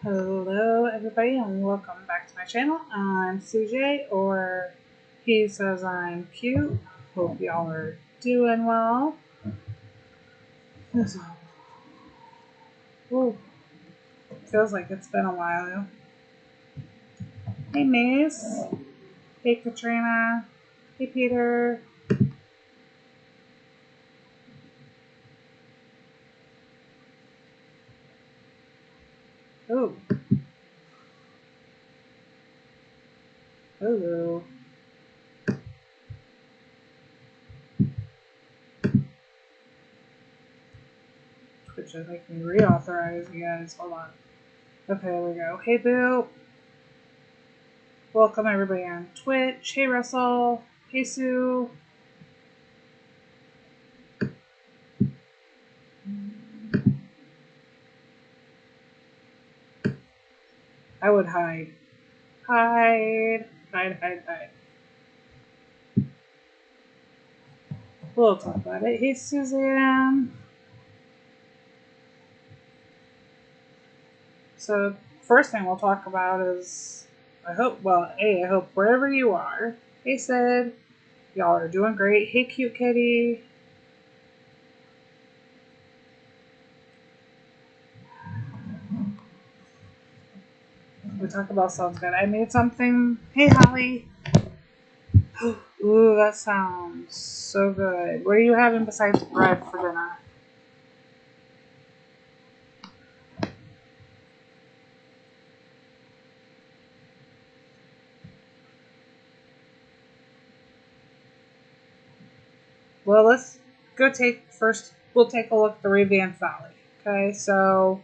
Hello everybody and welcome back to my channel. I'm CJ, or he says I'm cute. Hope y'all are doing well. Ooh, feels like it's been a while. Hey Mace. Hey Katrina. Hey Peter. Ooh. Hello. Which should make me reauthorize you guys. Hold on. Okay, there we go. Hey Boo. Welcome everybody on Twitch. Hey Russell. Hey Sue. I would hide. Hide. We'll talk about it. Hey Suzanne. So first thing we'll talk about is I hope wherever you are. Hey Sid. Y'all are doing great. Hey cute kitty. We talk about sounds good. I made something. Hey Holly. Ooh, that sounds so good. What are you having besides bread for dinner? Well, let's go we'll take a look at the revamped valley. Okay, so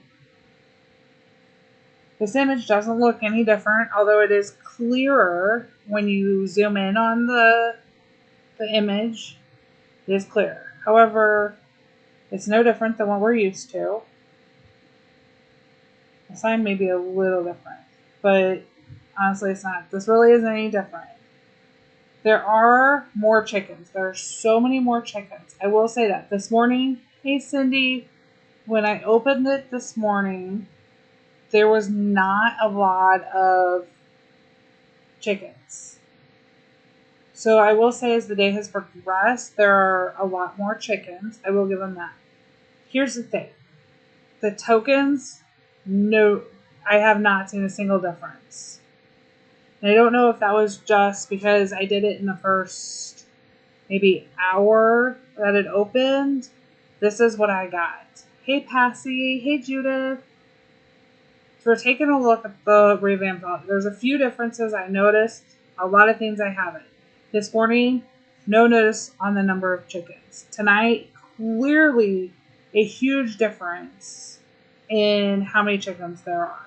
this image doesn't look any different, although it is clearer when you zoom in on the image. It is clear. However, it's no different than what we're used to. The sign may be a little different, but honestly it's not. This really isn't any different. There are more chickens. There are so many more chickens. I will say that. This morning, hey Cindy, when I opened it this morning, there was not a lot of chickens. So I will say as the day has progressed, there are a lot more chickens. I will give them that. Here's the thing. The tokens, no, I have not seen a single difference. And I don't know if that was just because I did it in the first maybe hour that it opened. This is what I got. Hey Passy, hey Judith. So we're taking a look at the revamped valley. There's a few differences I noticed. A lot of things I haven't. This morning, no notice on the number of chickens. Tonight, clearly a huge difference in how many chickens there are.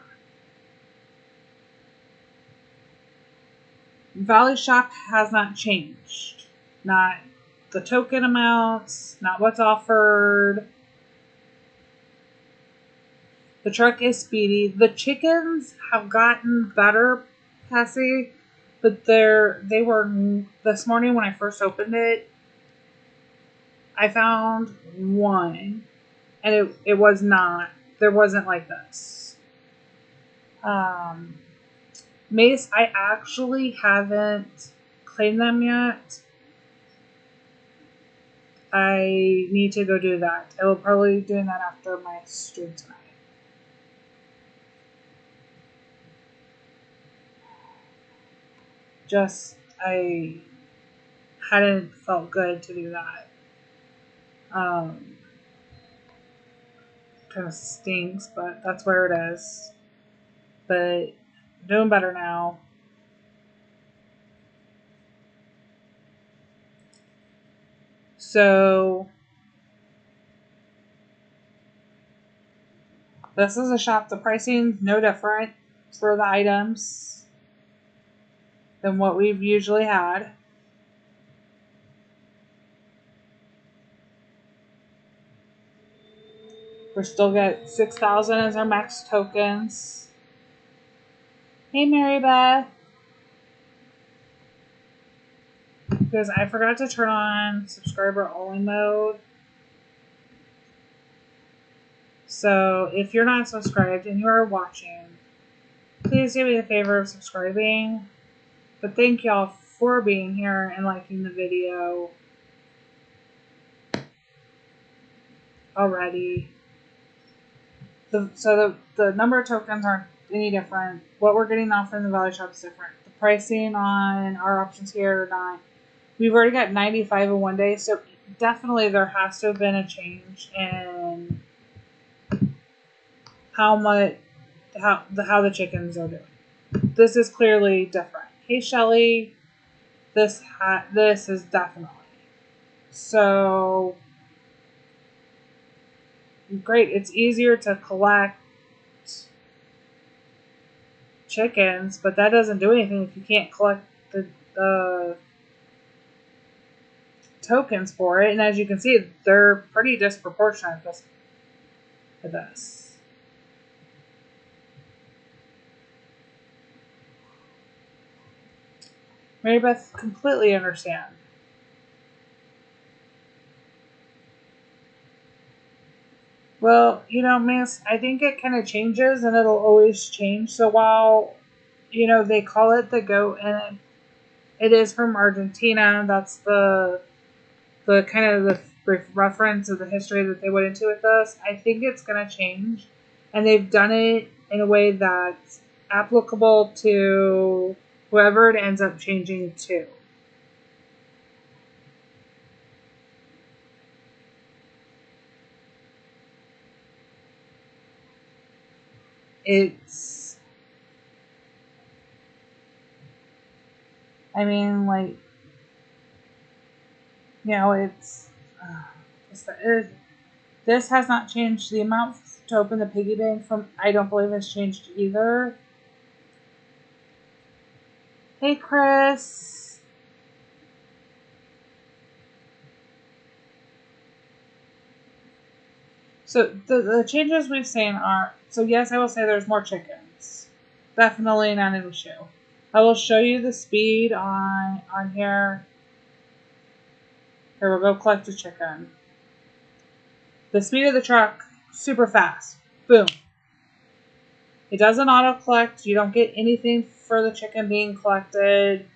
Valley Shop has not changed. Not the token amounts, not what's offered. The truck is speedy. The chickens have gotten better, Cassie, but they were this morning when I first opened it. I found one, and it was not. There wasn't like this. Mace, I actually haven't claimed them yet. I need to go do that. I will probably be doing that after my stream tonight. Just, I hadn't felt good to do that. Kind of stinks, but that's where it is. But I'm doing better now. So this is a shop. The pricing no different for the items than what we've usually had. We're still got 6,000 as our max tokens. Hey Mary Beth. Because I forgot to turn on subscriber only mode. So if you're not subscribed and you are watching, please do me the favor of subscribing. But thank y'all for being here and liking the video already. So the number of tokens aren't any different. What we're getting off in the Valley Shop is different. The pricing on our options here are not. We've already got 95 in one day, so definitely there has to have been a change in how the chickens are doing. This is clearly different. Hey Shelly, this is definitely. So great. It's easier to collect chickens, but that doesn't do anything if you can't collect the tokens for it. And as you can see, they're pretty disproportionate to this. Mary Beth, completely understand. Well, Miss, I think it kind of changes and it'll always change. So while, they call it the goat and it is from Argentina, that's the kind of the reference of the history that they went into with us, I think it's going to change. And they've done it in a way that's applicable to whoever it ends up changing to. It's, I mean, like, it's, this has not changed. The amount to open the piggy bank from, I don't believe has changed either. Hey, Chris. So the changes we've seen are, so yes, I will say there's more chickens. Definitely not an issue. I will show you the speed on here. Here, we'll go collect a chicken. The speed of the truck, super fast. Boom. It doesn't auto-collect. You don't get anything for the chicken being collected.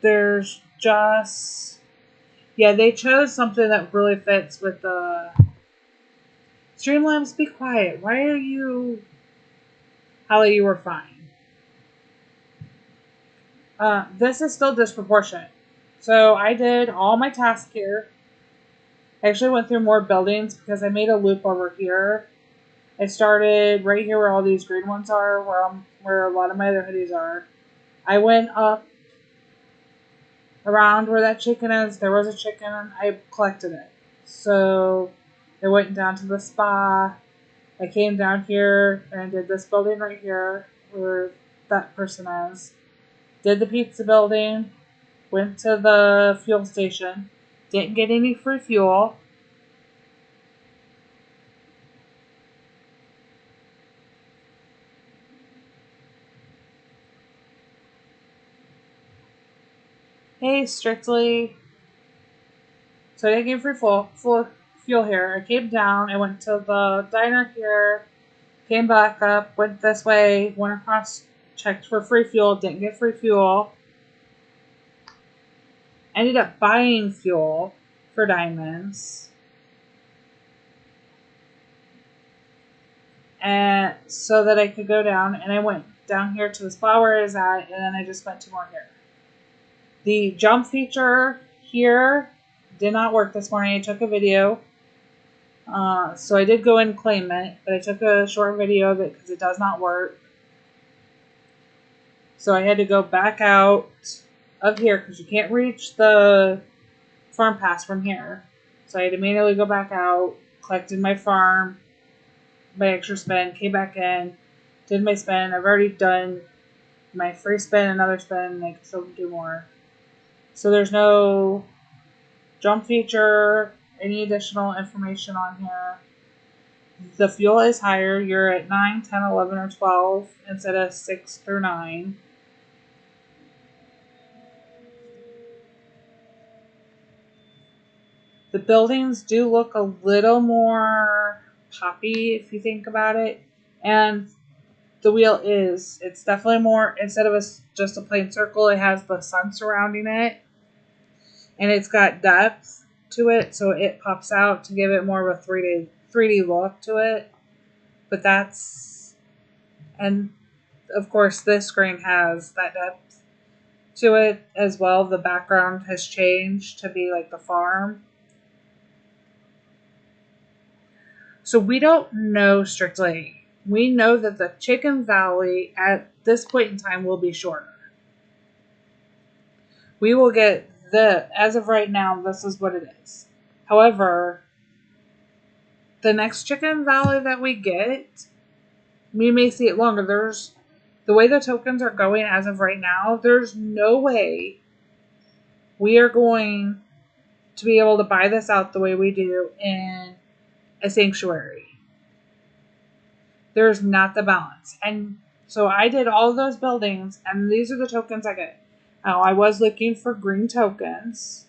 There's just... Yeah, they chose something that really fits with the... Streamlabs, be quiet. Why are you... Holly, you were fine. This is still disproportionate. So I did all my tasks here. I actually went through more buildings because I made a loop over here. I started right here where all these green ones are, where a lot of my other hoodies are. I went up around where that chicken is. There was a chicken. I collected it. So I went down to the spa. I came down here and I did this building right here where that person is. Did the pizza building. Went to the fuel station. Didn't get any free fuel. Hey, Strictly. So I didn't get free full fuel here. I came down. I went to the diner here. Came back up. Went this way. Went across. Checked for free fuel. Didn't get free fuel. Ended up buying fuel for diamonds. And so that I could go down. And I went down here to the spot where I was at. And then I just went 2 more here. The jump feature here did not work this morning. I took a video. So I did go and claim it, but I took a short video of it because it does not work. So I had to go back out of here because you can't reach the farm pass from here. So I had to manually go back out, collected my farm, my extra spin, came back in, did my spin. I've already done my free spin, another spin, and I can still do more. So there's no jump feature, any additional information on here. The fuel is higher. You're at 9, 10, 11, or 12 instead of 6 through 9. The buildings do look a little more poppy if you think about it. And the wheel it's definitely more, instead of just a plain circle, it has the sun surrounding it. And it's got depth to it, so it pops out to give it more of a 3D look to it. But and of course this screen has that depth to it as well. The background has changed to be like the farm. So we don't know strictly. We know that the Chicken Valley at this point in time will be shorter. We will get as of right now, this is what it is. However, the next Chicken Valley that we get, we may see it longer. The way the tokens are going as of right now, there's no way we are going to be able to buy this out the way we do in a sanctuary. There's not the balance. And so I did all of those buildings, and these are the tokens I get. Now, I was looking for green tokens.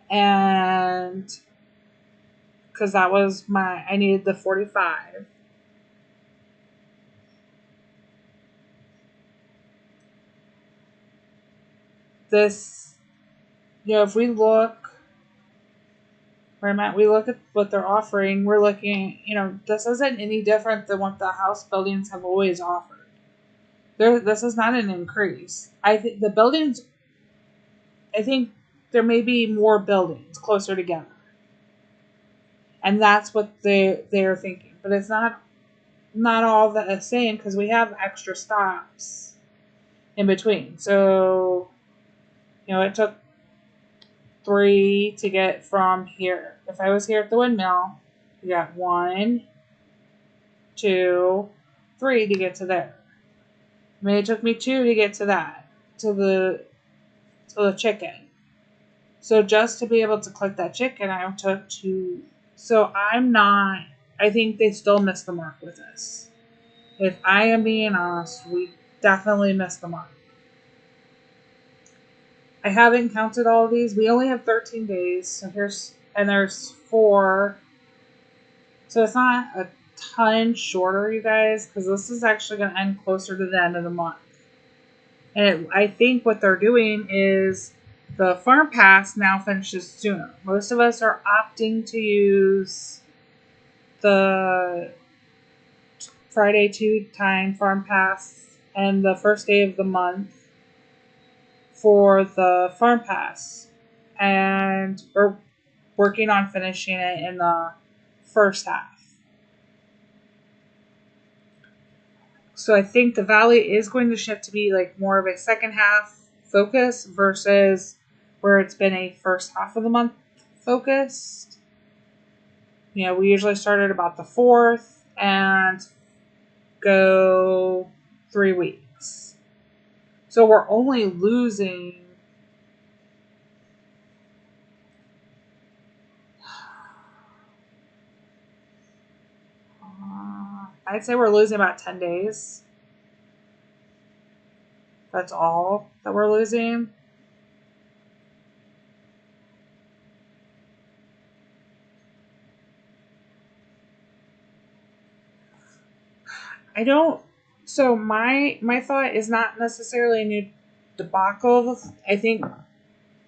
And because that was I needed the 45. This, if we look where I'm at, we look at what they're offering, we're looking, this isn't any different than what the house buildings have always offered. This is not an increase. I think the buildings, there may be more buildings closer together. And that's what they're thinking. But it's not all the same, because we have extra stops in between. So, it took 3 to get from here. If I was here at the windmill, we got 1, 2, 3 to get to there. I mean, it took me 2 to get to that, to the chicken. So just to be able to click that chicken, I took 2. So I think they still missed the mark with this. If I am being honest, we definitely missed the mark. I haven't counted all of these. We only have 13 days. So there's 4. So it's not a ton shorter, you guys, because this is actually going to end closer to the end of the month. And I think what they're doing is the farm pass now finishes sooner. Most of us are opting to use the Friday 2 time farm pass and the first day of the month for the farm pass, and we're working on finishing it in the first half. So I think the Valley is going to shift to be like more of a second half focus versus where it's been a first half of the month focused. We usually start at about the 4th and go 3 weeks. So we're only losing I'd say we're losing about 10 days. That's all that we're losing. So my thought is not necessarily a new debacle. I think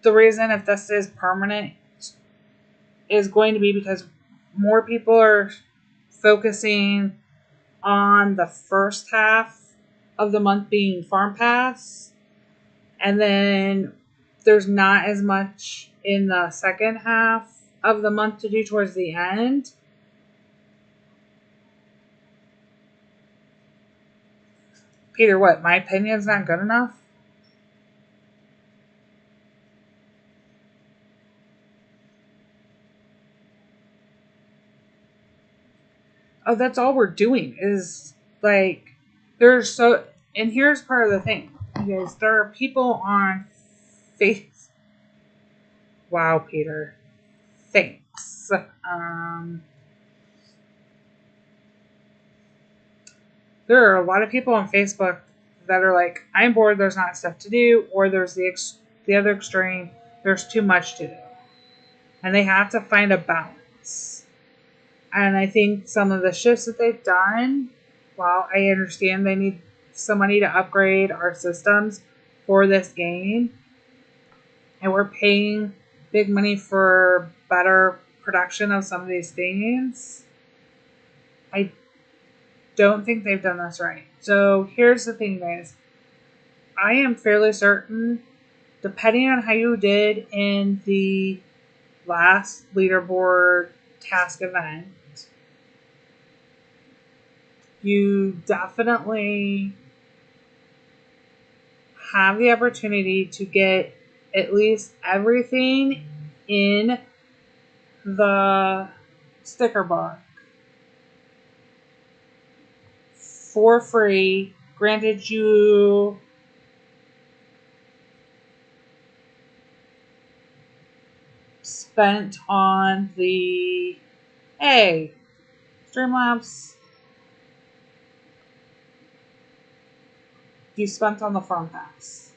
the reason, if this is permanent, is going to be because more people are focusing on the first half of the month being farm pass, and then there's not as much in the second half of the month to do towards the end. Peter, what? My opinion's not good enough? Oh, that's all we're doing is like, and here's part of the thing, you guys. There are people on face. Wow, Peter. Thanks. There are a lot of people on Facebook that are like, I'm bored, there's not stuff to do, or there's the other extreme, there's too much to do. And they have to find a balance. And I think some of the shifts that they've done, while I understand they need some money to upgrade our systems for this game, and we're paying big money for better production of some of these things, I don't think they've done this right. So here's the thing, guys. I am fairly certain, depending on how you did in the last leaderboard task event, you definitely have the opportunity to get at least everything in the sticker book for free. Granted, you spent on the Streamlabs. You spent on the farm pass.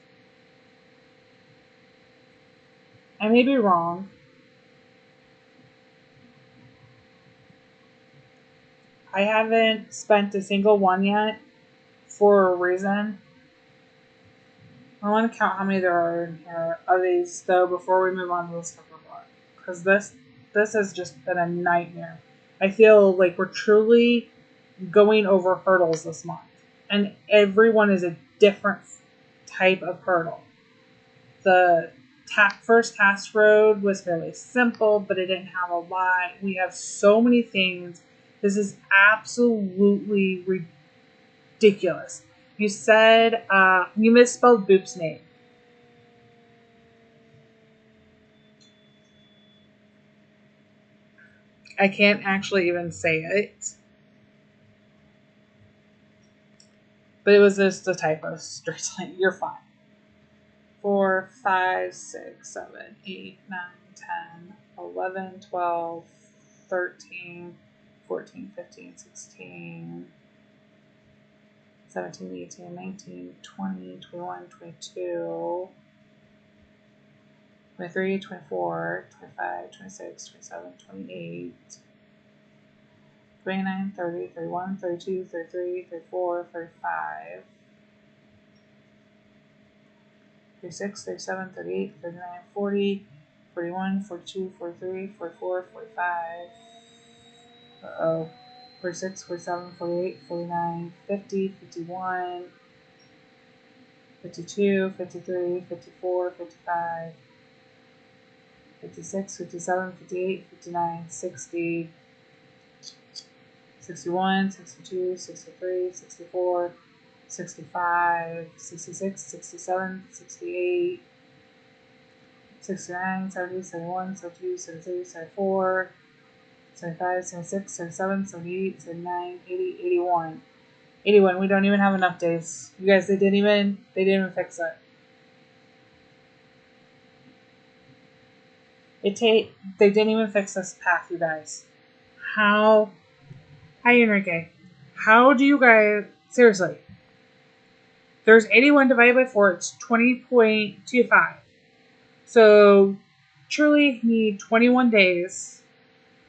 I may be wrong. I haven't spent a single one yet for a reason. I want to count how many there are in here of these, though, before we move on to the sticker book. Because this has just been a nightmare. I feel like we're truly going over hurdles this month. And everyone is a different type of hurdle. The first task road was fairly simple, but it didn't have a lot. We have so many things. This is absolutely ridiculous. You said, you misspelled Boop's name. I can't actually even say it. But it was just a typo. Strictly, you're fine. 4, 5, 6, 7, 8, 9, 10, 11, 12, 13, 14, 15, 16, 17, 18, 19, 20, 21, 22, 23, 24, 25, 26, 27, 28, 29, 30, 31, 32, 33, 34, 35, 36, 37, 38, 39, 40, 41, 42, 43, 44, 45, 46, 47, 48, 49, 50, 51, 52, 53, 54, 55, 56, 57, 58, 59, 60, 61, 62, 63, 64, 65, 66, 67, 68, 69, 70, 71, 72, 73, 74, 75, 76, 77, 78, 79, 80, 81. 81, we don't even have enough days. You guys, they didn't even fix it. They didn't even fix this path, you guys. Hi Enrique. How do you guys, seriously, there's 81 divided by 4, it's 20.25. So, truly need 21 days,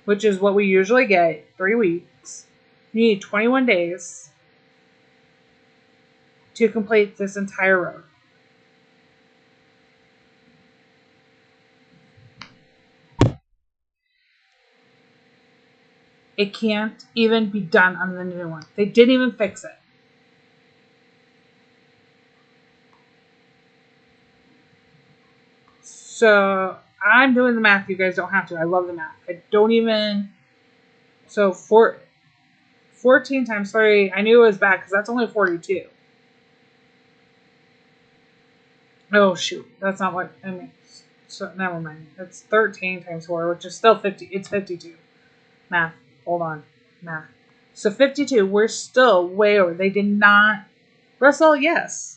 which is what we usually get, 3 weeks. You need 21 days to complete this entire road. It can't even be done on the new one. They didn't even fix it. So I'm doing the math. You guys don't have to. I love the math. I don't even. So 14 times 3. I knew it was bad because that's only 42. Oh shoot, that's not what I mean. So never mind. It's 13 times 4, which is still 50. It's 52. Math. Hold on. Math. So 52. We're still way over. They did not. Russell, yes.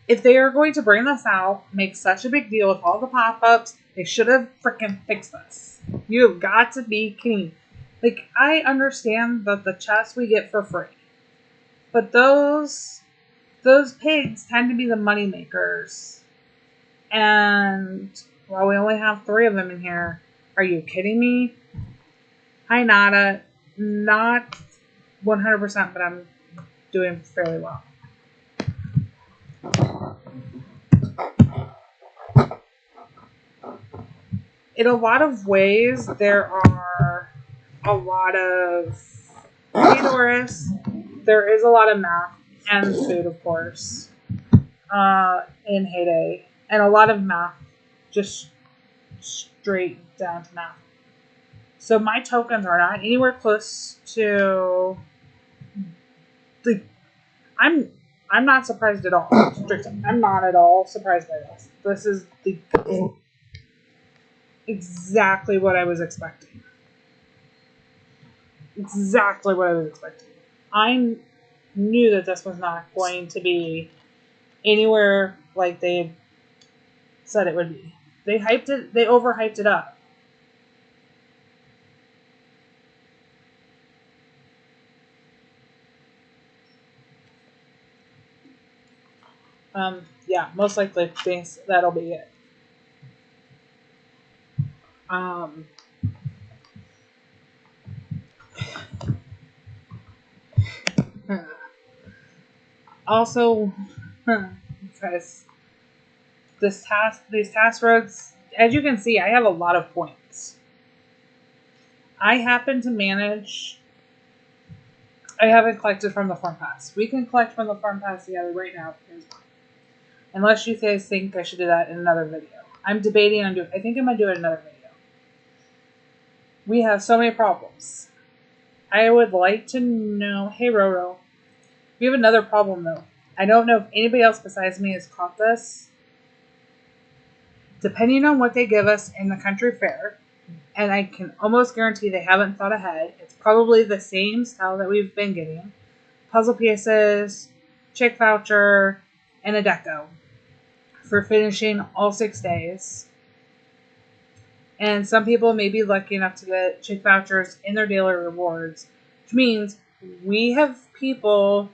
If they are going to bring this out, make such a big deal with all the pop-ups, they should have freaking fixed this. You have got to be kidding. Like, I understand that the chests we get for free. But those pigs tend to be the money makers. And Well, we only have 3 of them in here. Are you kidding me? Hi, Nada. Not 100%, but I'm doing fairly well. In a lot of ways, there are a lot of... Hey, Doris. There is a lot of math and food, of course, in Heyday. And a lot of math, just straight down to math. So my tokens are not anywhere close to... I'm not surprised at all. I'm not at all surprised by this. This is exactly what I was expecting. Exactly what I was expecting. I knew that this was not going to be anywhere like they said it would be. They overhyped it up. Yeah, most likely that'll be it. Also, because these task roads, as you can see, I have a lot of points. I happen to manage... I haven't collected from the farm pass. We can collect from the farm pass together right now. Unless you guys think I should do that in another video. I'm debating on doing... I think I'm going to do it in another video. We have so many problems. I would like to know... Hey, Roro. We have another problem, though. I don't know if anybody else besides me has caught this. Depending on what they give us in the country fair, and I can almost guarantee they haven't thought ahead, it's probably the same style that we've been getting. Puzzle pieces, chick voucher, and a deco for finishing all 6 days. And some people may be lucky enough to get chick vouchers in their daily rewards, which means we have people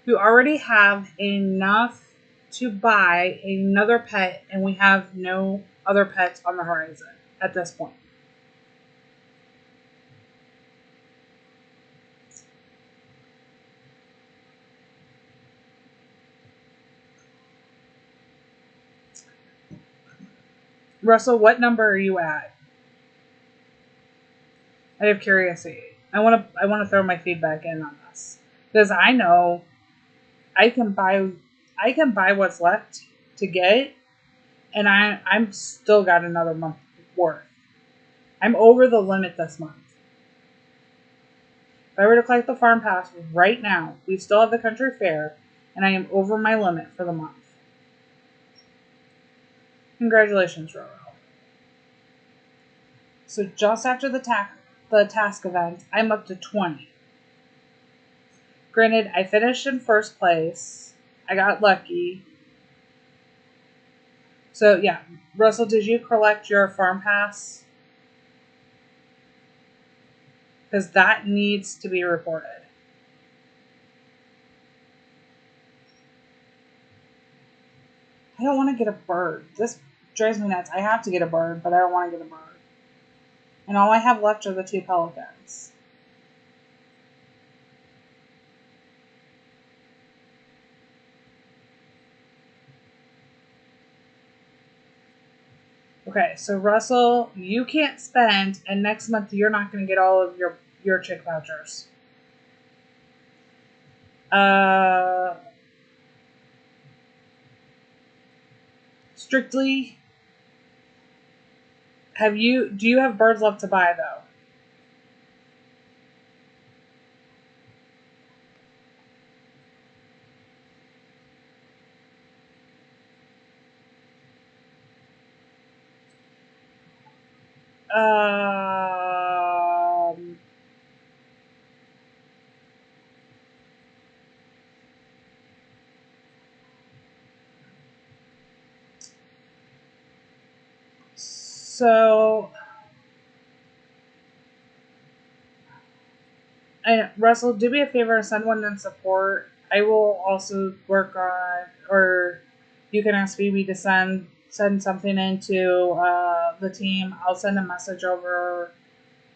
who already have enough to buy another pet, and we have no other pets on the horizon at this point. Russell, what number are you at? Out of curiosity, I want to throw my feedback in on this because I know I can buy what's left to get, and I'm still got another month worth. I'm over the limit this month. If I were to collect the farm pass right now, we still have the country fair, and I am over my limit for the month. Congratulations, Roro. So just after the task event, I'm up to 20. Granted, I finished in first place. I got lucky. So yeah, Russell, did you collect your farm pass? Because that needs to be reported. I don't want to get a bird. This drives me nuts. I have to get a bird, but I don't want to get a bird. And all I have left are the 2 pelicans. Okay, so Russell, you can't spend, and next month you're not going to get all of your chick vouchers. Strictly, do you have birds left to buy though? So, and Russell, do me a favor and send one in support. I will also work on, or you can ask Phoebe to send send something into the team. I'll send a message over.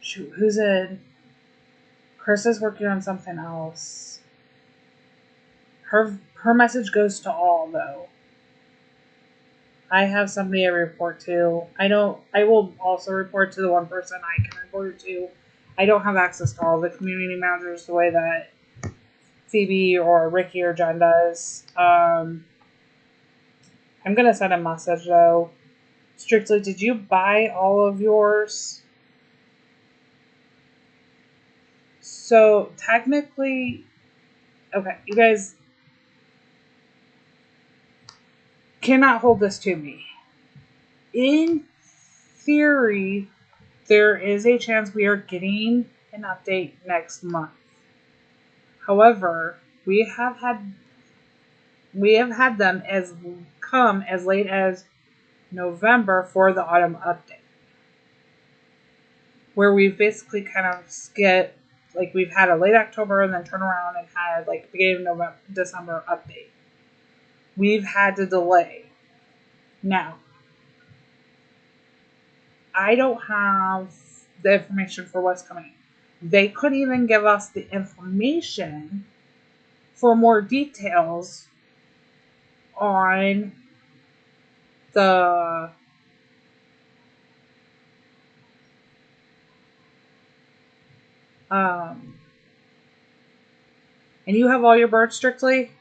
Shoot, who's in? Chris is working on something else. Her message goes to all, though. I have somebody I report to. I will also report to the one person I can report to. I don't have access to all the community managers the way that Phoebe or Ricky or Jen does. I'm gonna send a message though. Strictly, did you buy all of yours? So technically, okay, you guys cannot hold this to me. In theory, there is a chance we are getting an update next month. However, we have had them come as late as November for the autumn update, where we've basically kind of skipped, like we've had a late October and then turn around and had like beginning of November, December update. We've had to delay. Now, I don't have the information for what's coming. They couldn't even give us the information for more details on the and you have all your birds strictly?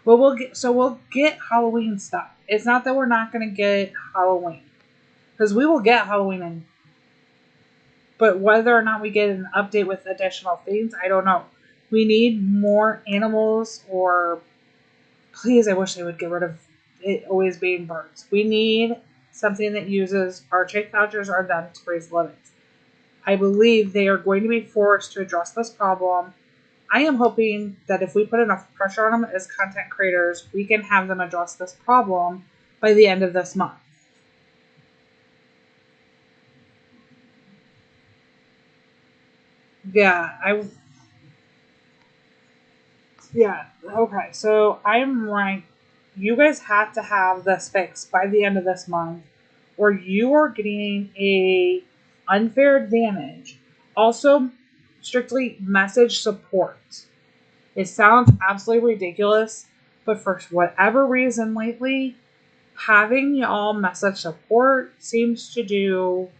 Well, we'll get Halloween stuff. It's not that we're not going to get Halloween, because we will get Halloween in. But whether or not we get an update with additional things, I don't know. We need more animals, or please, I wish they would get rid of it always being birds. We need something that uses our chick vouchers or them to raise limits. I believe they are going to be forced to address this problem. I am hoping that if we put enough pressure on them as content creators, we can have them address this problem by the end of this month. Okay, so I'm right. You guys have to have this fixed by the end of this month, or you are getting a unfair advantage. Also, strictly message support. It sounds absolutely ridiculous, but for whatever reason lately, having y'all message support seems to do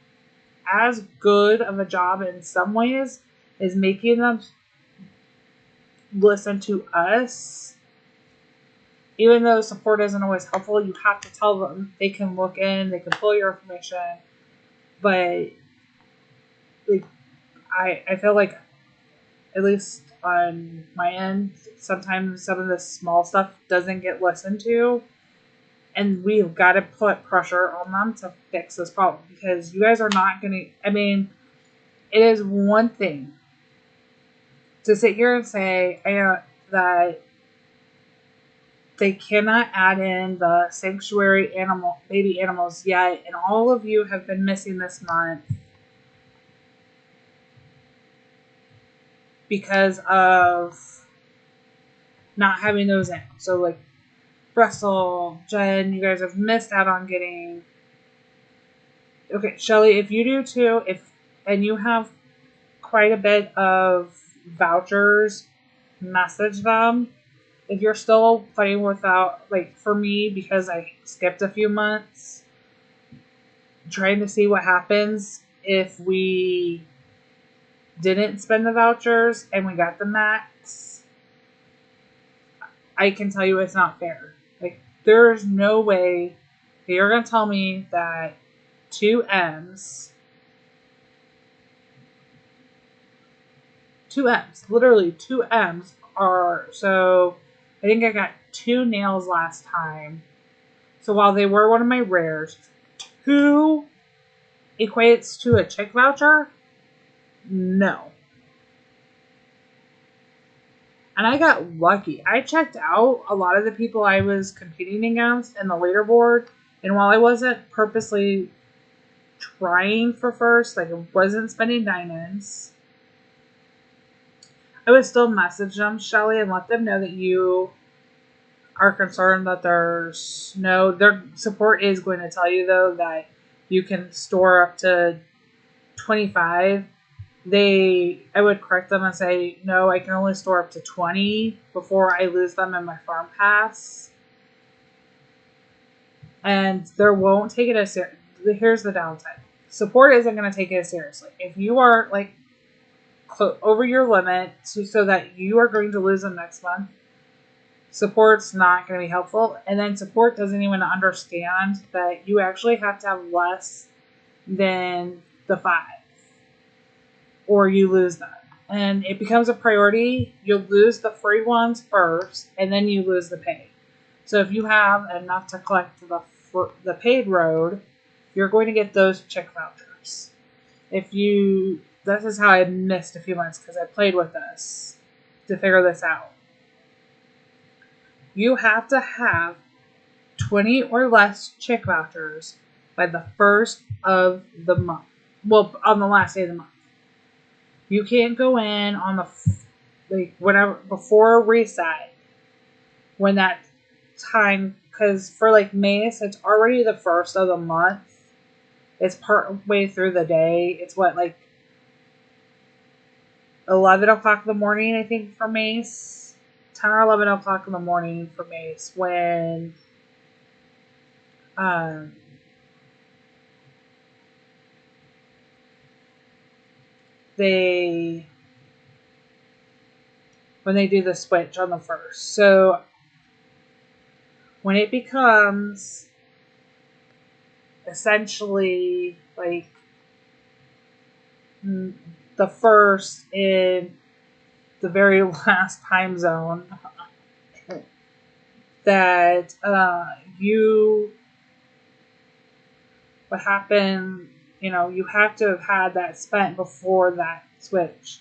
as good of a job in some ways as making them listen to us. Even though support isn't always helpful, you have to tell them they can look in, they can pull your information. But like, I feel like, at least on my end, sometimes some of the small stuff doesn't get listened to. And we've got to put pressure on them to fix this problem, because you guys are not going to, I mean, it is one thing to sit here and say that they cannot add in the sanctuary baby animals yet, and all of you have been missing this month because of not having those in. So like Russell, Jen, you guys have missed out on getting. Okay, Shelly, if you do too, and you have quite a bit of vouchers, message them. If you're still playing without, like for me, because I skipped a few months, trying to see what happens if we didn't spend the vouchers and we got the max, I can tell you it's not fair. Like, there's no way that you're going to tell me that 2Ms, literally 2Ms are, so I think I got 2 nails last time. So while they were one of my rares, 2 equates to a chick voucher? No. And I got lucky. I checked out a lot of the people I was competing against in the leaderboard, and while I wasn't purposely trying for first, like I wasn't spending diamonds, I would still message them, Shelly, and let them know that you are concerned that there's no, their support is going to tell you though that you can store up to 25. I would correct them and say, no, I can only store up to 20 before I lose them in my farm pass. And they won't take it as serious. Here's the downside. Support isn't going to take it as seriously. If you are like over your limit so that you are going to lose them next month, support's not going to be helpful. And then support doesn't even understand that you actually have to have less than the 5 or you lose them. And it becomes a priority. You'll lose the free ones first and then you lose the paid. So if you have enough to collect the paid road, you're going to get those chick vouchers. This is how I missed a few months because I played with this to figure this out. You have to have 20 or less chick vouchers by the first of the month. Well, on the last day of the month. You can't go in on whenever before reset when that time, because for like Mace, it's already the first of the month. It's part way through the day. It's like 11 o'clock in the morning, I think, for Mace. 10 or 11 o'clock in the morning for Mace when they do the switch on the first. So when it becomes essentially like the first in the very last time zone, that what happened, you have to have had that spent before that switch.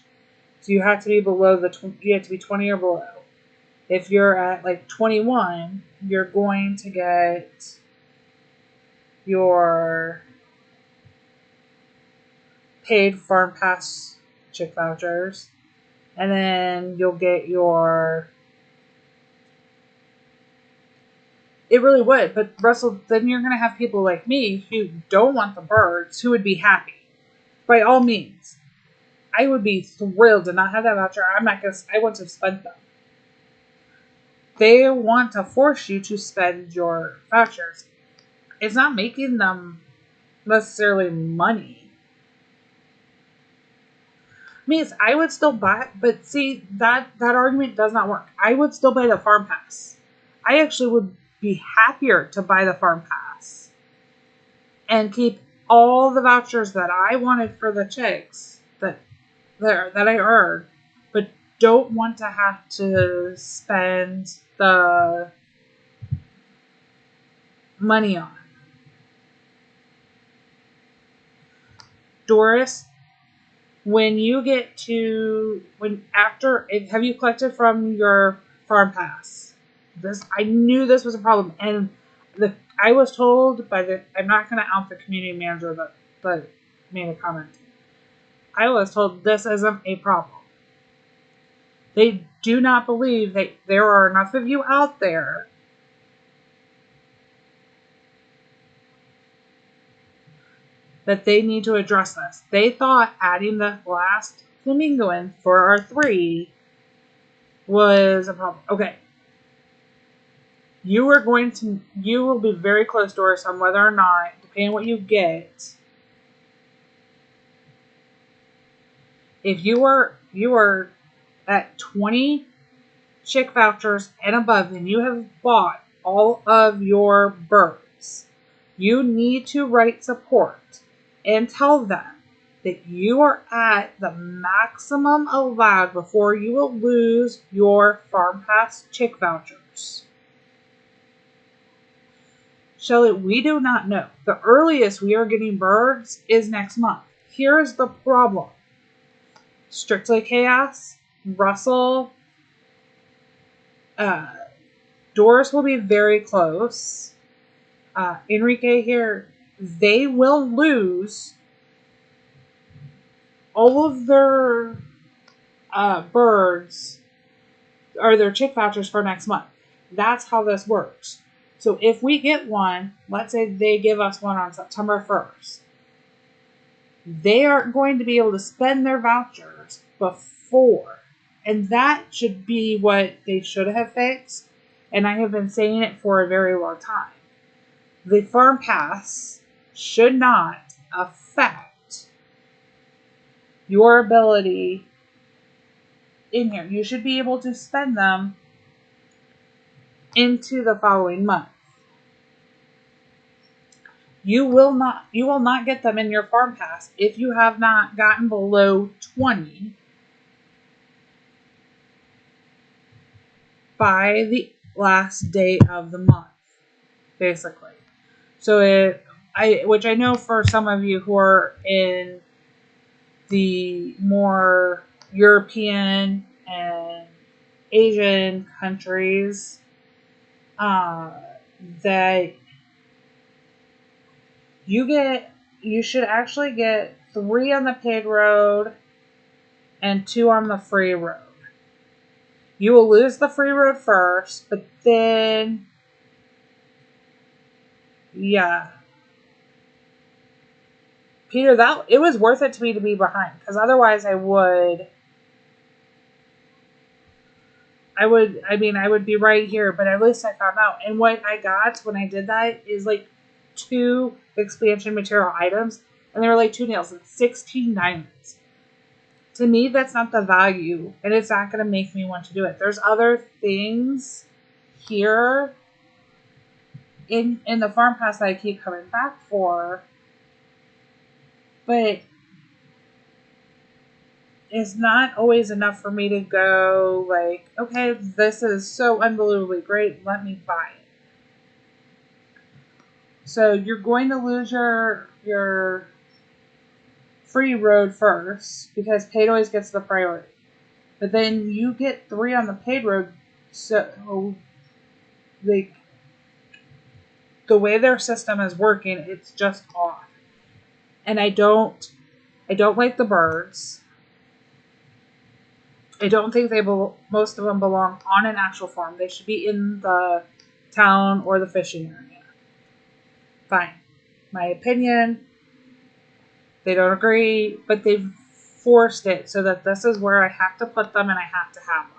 So you have to be you have to be 20 or below. If you're at like 21, you're going to get your paid farm pass chick vouchers, and then you'll get it really would, but Russell, then you're going to have people like me who don't want the birds, who would be happy. By all means, I would be thrilled to not have that voucher. I want to spend them. They want to force you to spend your vouchers. It's not making them necessarily money. Means I would still buy, but see, that argument does not work. I would still buy the farm pass. I actually would be happier to buy the farm pass and keep all the vouchers that I wanted for the chicks that I earned, but don't want to have to spend the money on. Doris, have you collected from your farm pass? I knew this was a problem, and I was told I'm not going to out the community manager that made a comment. I was told this isn't a problem. They do not believe that there are enough of you out there that they need to address this. They thought adding the last flamingo in for our 3 was a problem. Okay. You will be very close, Doris, on whether or not, depending on what you get, if you are at 20 chick vouchers and above, and you have bought all of your birds, you need to write support and tell them that you are at the maximum allowed before you will lose your farm pass chick vouchers. Shelley, we do not know. The earliest we are getting birds is next month. Here's the problem. Strictly Chaos, Russell, Doris will be very close. Enrique here, they will lose all of their birds or their chick vouchers for next month. That's how this works. So if we get one, let's say they give us one on September 1st, they aren't going to be able to spend their vouchers before. And that should be what they should have fixed. And I have been saying it for a very long time. The farm pass should not affect your ability in here. You should be able to spend them into the following month. You will not get them in your farm pass if you have not gotten below 20 by the last day of the month, basically. So which I know for some of you who are in the more European and Asian countries, that you should actually get 3 on the paid road and 2 on the free road. You will lose the free road first, but then, yeah. Peter, it was worth it to me to be behind, because otherwise I would be right here, but at least I found out. And what I got when I did that is like 2 expansion material items, and they were like 2 nails and 16 diamonds. To me, that's not the value, and it's not going to make me want to do it. There's other things here in the farm pass that I keep coming back for, but it's not always enough for me to go like, okay, this is so unbelievably great, let me buy it. So you're going to lose your free road first, because paid always gets the priority. But then you get 3 on the paid road, so like the way their system is working, it's just off. And I don't like the birds. I don't think most of them belong on an actual farm. They should be in the town or the fishing area. Fine. My opinion. They don't agree, but they've forced it so that this is where I have to put them and I have to have them.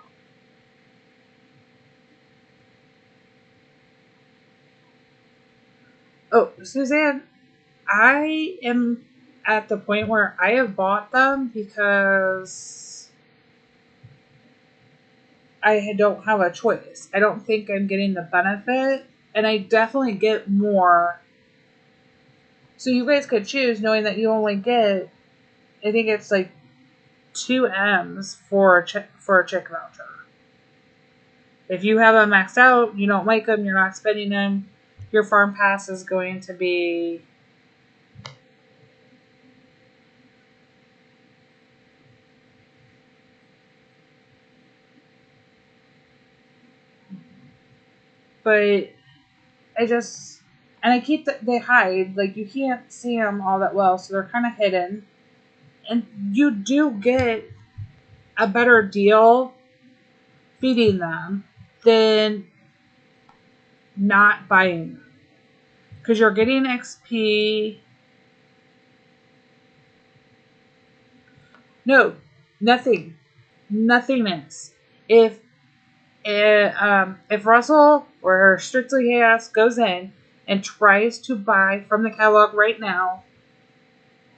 Oh, Suzanne, I am at the point where I have bought them because I don't have a choice. I don't think I'm getting the benefit, and I definitely get more. So you guys could choose, knowing that you only get, I think it's like 2 M's for a chick voucher. If you have them maxed out, you don't like them, you're not spending them, your farm pass is going to be but I keep they hide, like you can't see them all that well, so they're kind of hidden, and you do get a better deal feeding them than not buying them, because you're getting XP. No, nothingness. If Russell or Strictly Chaos goes in and tries to buy from the catalog right now,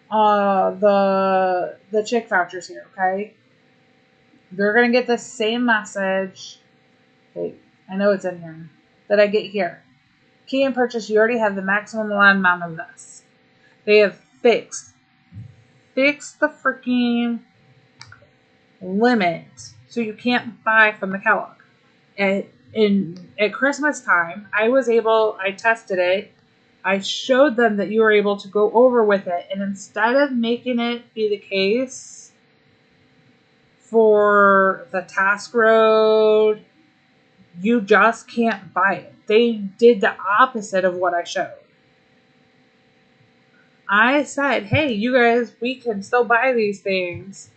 the chick vouchers here, okay, they're gonna get the same message. Wait, I know it's in here that I get here. Key and purchase. You already have the maximum allowed amount of this. They have fixed the freaking limit, so you can't buy from the catalog. At Christmas time, I tested it. I showed them that you were able to go over with it, and instead of making it be the case for the task road, you just can't buy it. They did the opposite of what I showed. I said, hey, you guys, we can still buy these things,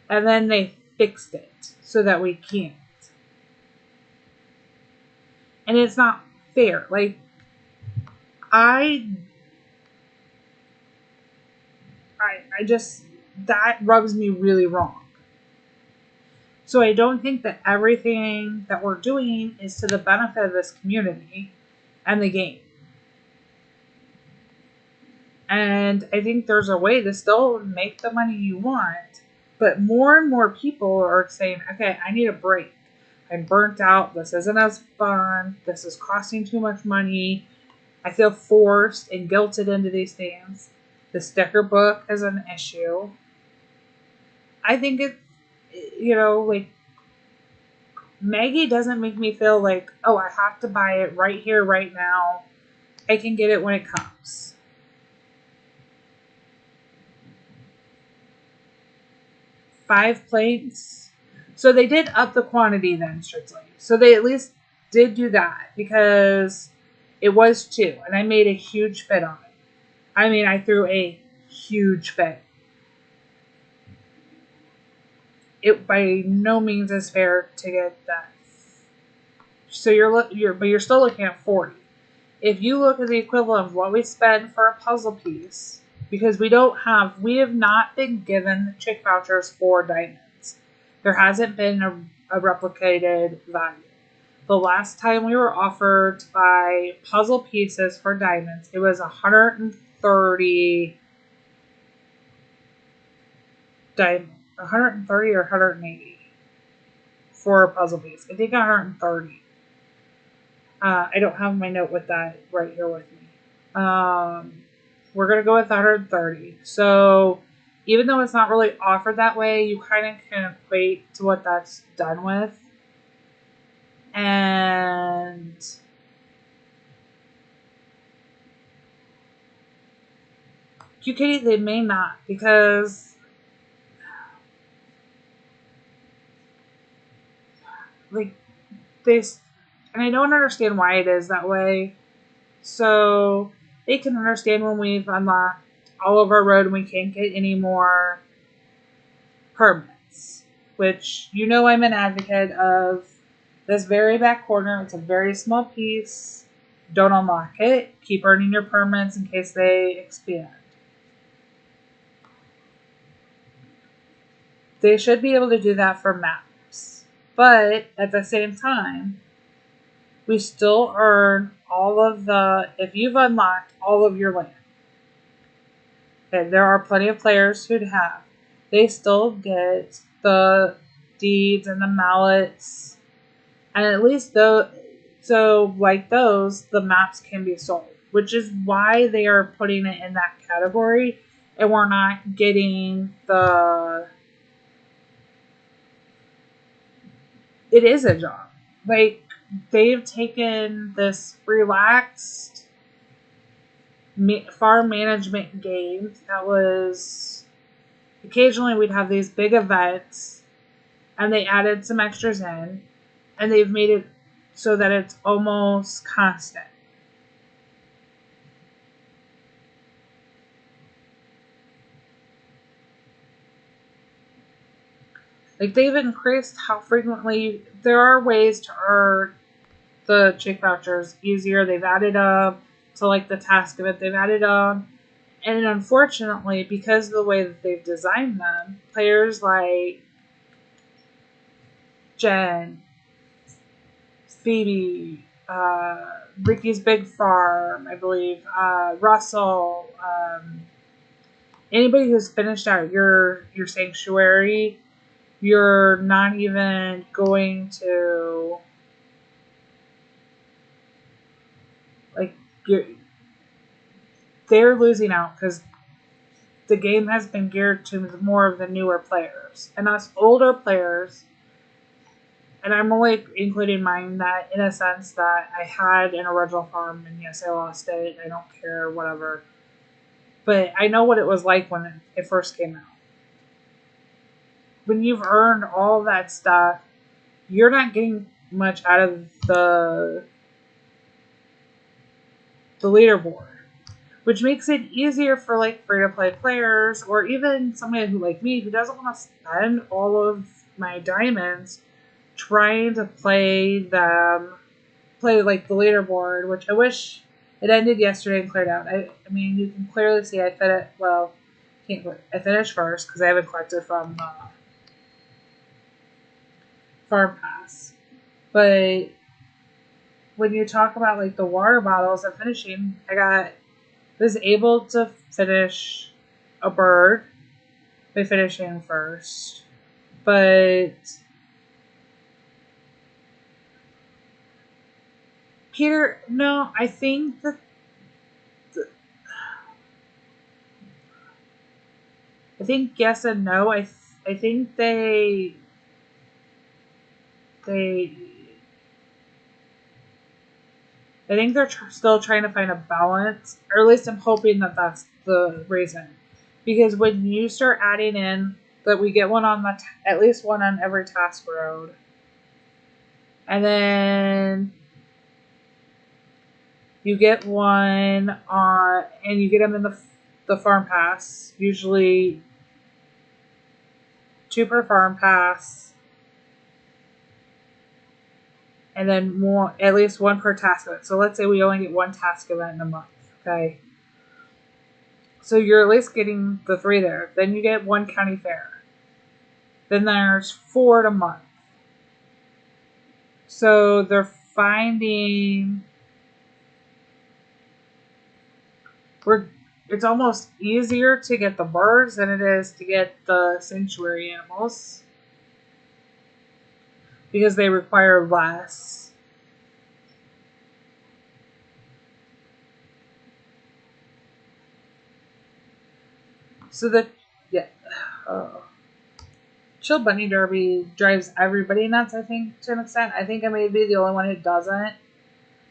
and then they fixed it so that we can't. And it's not fair. Like, I just, that rubs me really wrong. So I don't think that everything that we're doing is to the benefit of this community and the game. And I think there's a way to still make the money you want, but more and more people are saying, okay, I need a break. I'm burnt out. This isn't as fun. This is costing too much money. I feel forced and guilted into these things. The sticker book is an issue. I think it, like, Maggie doesn't make me feel like, oh, I have to buy it right here, right now. I can get it when it comes. Five planks. So they did up the quantity then, strictly. So they at least did do that because it was 2, and I made a huge fit on it. I mean, I threw a huge fit. It by no means is fair to get that. So you're still looking at 40. If you look at the equivalent of what we spend for a puzzle piece, because we have not been given chick vouchers for diamonds. There hasn't been a replicated value. The last time we were offered to buy puzzle pieces for diamonds, it was 130 diamond, 130 or 180 for a puzzle piece. I think 130. I don't have my note with that right here with me. We're going to go with 130. So even though it's not really offered that way, you kind of can equate to what that's done with. And QKD, they may not, because like this, and I don't understand why it is that way. So they can understand when we've unlocked all of our road and we can't get any more permits, which, I'm an advocate of. This very back corner, it's a very small piece. Don't unlock it. Keep earning your permits in case they expand. They should be able to do that for maps. But at the same time, we still earn all of if you've unlocked all of your land, and there are plenty of players who have, they still get the deeds and the mallets. And at least the maps can be sold, which is why they are putting it in that category, and we're not getting it is a job. Like, they've taken this relaxed farm management game that was, occasionally we'd have these big events, and they added some extras in, and they've made it so that it's almost constant. Like, they've increased how frequently. There are ways to earn the chick vouchers easier. They've added up to, like, the task of it. They've added up. And unfortunately, because of the way that they've designed them, players like Jen, Phoebe, Ricky's Big Farm, I believe, Russell, anybody who's finished out your sanctuary, you're not even going to, like, they're losing out because the game has been geared to more of the newer players. And us older players, and I'm only including mine, that in a sense that I had an original farm, and yes, I lost it. I don't care, whatever. But I know what it was like when it first came out. When you've earned all that stuff, you're not getting much out of the leaderboard, which makes it easier for, like, free-to-play players, or even somebody who, like me, who doesn't want to spend all of my diamonds trying to play them play like the leaderboard, which I wish it ended yesterday and cleared out. I mean, you can clearly see I fed it. Well, I finished first because I haven't collected from Farm Pass. But when you talk about like the water bottles I'm finishing, was able to finish a bird by finishing first, but Peter, no, I think that I think yes and no. I think they I think they're still trying to find a balance, or at least I'm hoping that that's the reason. Because when you start adding in that we get one on at least one on every task road, and then you get one on, and you get them in the farm pass, usually 2 per farm pass, and then more, at least 1 per task event. So let's say we only get 1 task event in a month, okay? So you're at least getting the 3 there. Then you get 1 county fair. Then there's 4 a month. So they're finding it's almost easier to get the birds than it is to get the sanctuary animals because they require less. So Chill Bunny Derby drives everybody nuts, I think, to an extent. I think I may be the only one who doesn't.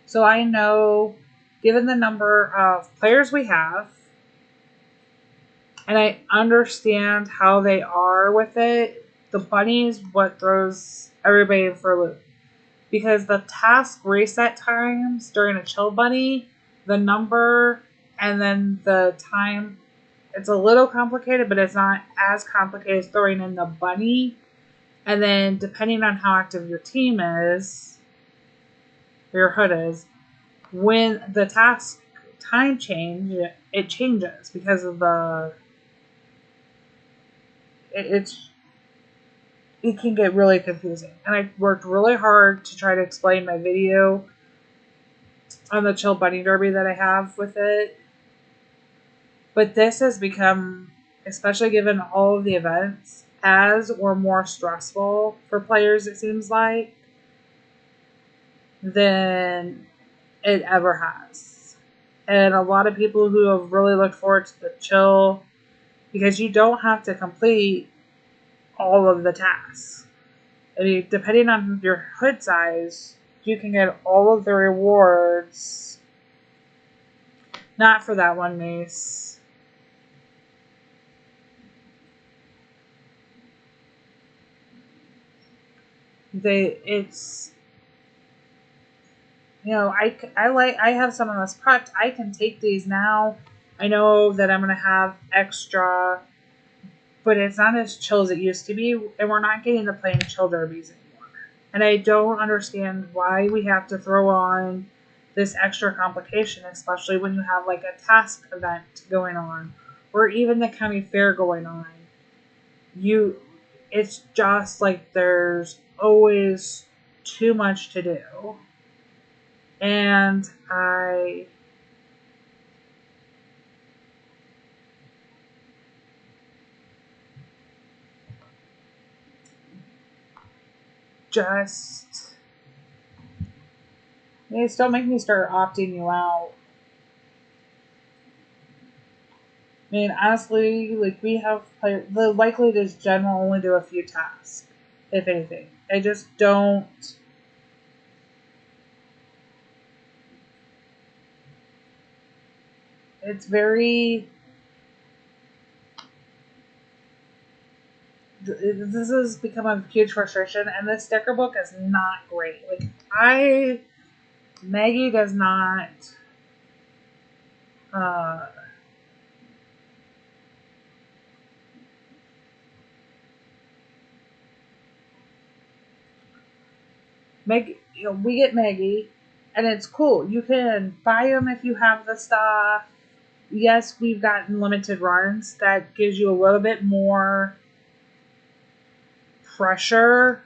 So I know, given the number of players we have, and I understand how they are with it, the bunny is what throws everybody for a loop. Because the task reset times during a Chill Bunny, the number, and then the time, it's a little complicated, but it's not as complicated as throwing in the bunny. And then depending on how active your team is, your hood is, when the task time change, it changes because of it can get really confusing. And I worked really hard to try to explain my video on the Chill Bunny Derby that I have with it. But this has become, especially given all of the events, as or more stressful for players, it seems like, than it ever has. And a lot of people who have really looked forward to the Chill, because you don't have to complete all of the tasks. I mean, depending on your hood size, you can get all of the rewards. Not for that one mace. It's, you know, I have some of this prepped. I can take these now. I know that I'm going to have extra, but it's not as chill as it used to be, and we're not getting the plain chill derbies anymore. And I don't understand why we have to throw on this extra complication, especially when you have like a task event going on, or even the county fair going on. It's just like there's always too much to do. And I just, don't make me start opting you out. I mean, honestly, like we have the likelihood is Jen will only do a few tasks, if anything. I just don't. It's very. This has become a huge frustration, and this sticker book is not great. Like, Maggie does not. Uh, we get Maggie. And it's cool. You can buy them if you have the stuff. Yes, we've gotten limited runs. That gives you a little bit more pressure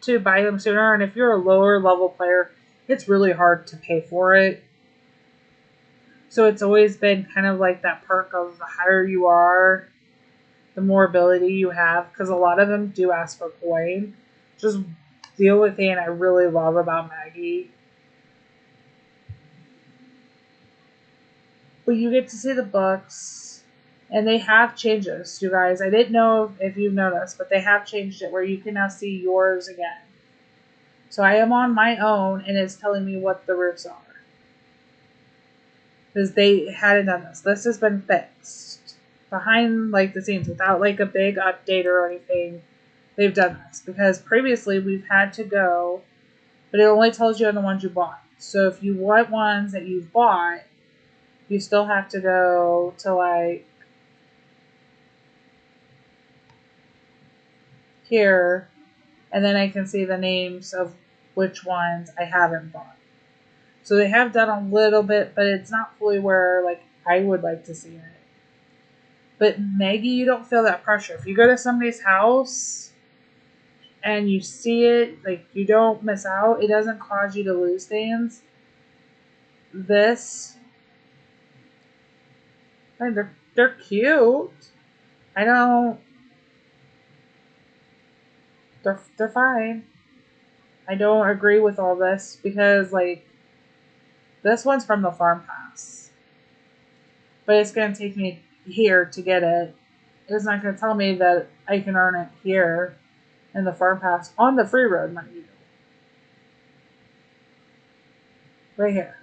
to buy them sooner. And if you're a lower level player, it's really hard to pay for it. So it's always been kind of like that perk of the higher you are, the more ability you have. Because a lot of them do ask for coin. Just the only thing I really love about Maggie. But you get to see the books. And they have changes, you guys. I didn't know if you've noticed, but they have changed it where you can now see yours again. So I am on my own, and it's telling me what the roofs are. Because they hadn't done this. This has been fixed. Behind like the scenes, without like a big update or anything, they've done this. Because previously we've had to go, but it only tells you on the ones you bought. So if you want ones that you've bought, you still have to go to like here, and then I can see the names of which ones I haven't bought. So they have done a little bit, but it's not fully where like I would like to see it. But Maggie, you don't feel that pressure. If you go to somebody's house and you see it, like you don't miss out. It doesn't cause you to lose things. This, they're cute. I don't. They're fine. I don't agree with all this because like this one's from the farm pass, but it's gonna take me here to get it. It's not gonna tell me that I can earn it here in the farm pass on the free road, mind you. Right here.